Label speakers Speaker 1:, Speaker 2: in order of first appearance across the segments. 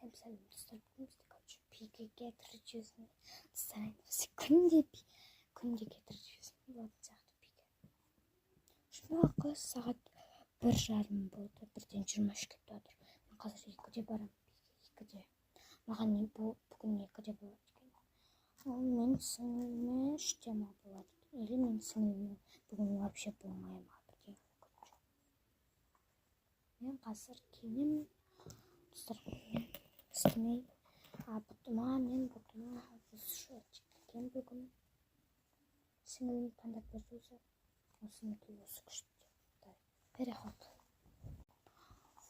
Speaker 1: Сәлем достар, бүгін бізде короче биге кетіріп жіберсін. Достар, күнде кетіріп жіберсін. Болатын сияқты биге. Шұнағы сағат 1:30 болды. 1:23 кетіп жатыр. Мен қазір 2-де барам биге, 2-де. Маған бүгін 2-де болады екен. Ал мен сіңіліме 3-те ма болады. Или мен сіңіліме бүгін вообще болмай ма бірдеңе короче. Мен қазір киінемін. Достар, мен істемей. Мен бұтыма осы киген бүгін. Сіңілім таңдап берді өзі. Осыныкей осы күшті. Переход.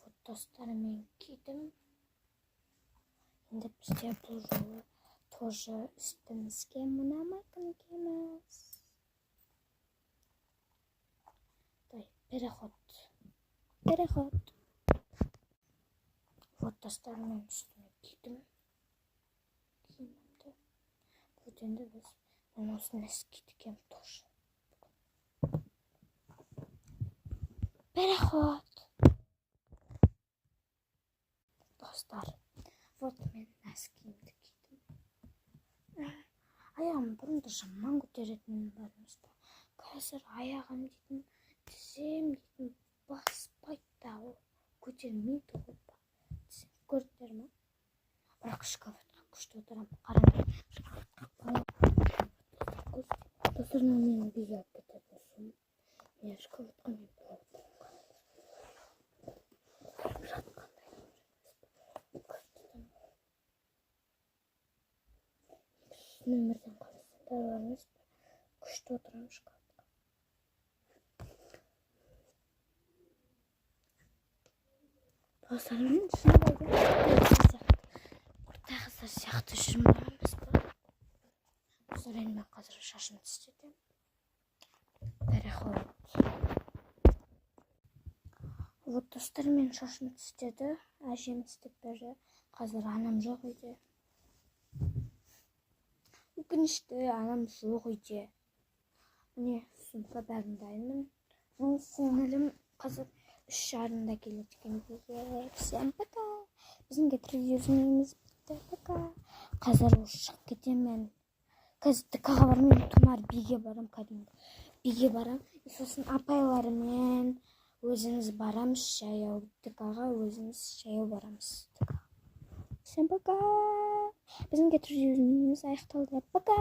Speaker 1: Вот достар, мен кидім. Енді бізде бұл жолы тоже үстімізге мұнамайтын кеміз. Переход. Вот достар, мен үстіме кидім. Киімімді. Вот енді мен осыны кидікем тоже. Переход. Достар, вот мен киімді кидім. Аяғым бұрында жаман көтеретін бармыз да. Қазір аяғым дейтін, тізем дейтін баспайды да, көтермейді ғой. Көрдіңдер ме? Бірақ шкафқа күшті отырам. Қараңдар. Достар, мен биге алып кететін соң. Мен шкафқа мен болып жатқандай. Нөмірден қарасаңдар бармыз. Күшті отырам шкафқа. Достар, мен шынында құрта қыздар сияқты жүрмейміз ба? Достар, енді мен қазір шашымды істедім. Переход. Вот достар, мен шашымды істеді. Әжем істеп берді. Қазір анам жоқ үйде. Өкінішті, анам жоқ үйде. Міне, сумка бәрін дайынмын. Мен сіңілім қазір 3:30-да келеді екен биге. Всем пока. Біздің кетіріп жүрмейміз. Пока. Қазір шығып кетемін. Қазір ТК-ға бармаймын, тұмар биге барам, кәдімгі. Биге барам. Сосын апайларымен өзіміз барамыз жаяу. ТК-ға өзіміз жаяу барамыз. Всем пока. Біздің кетіріп жүрмейміз аяқталды. Пока.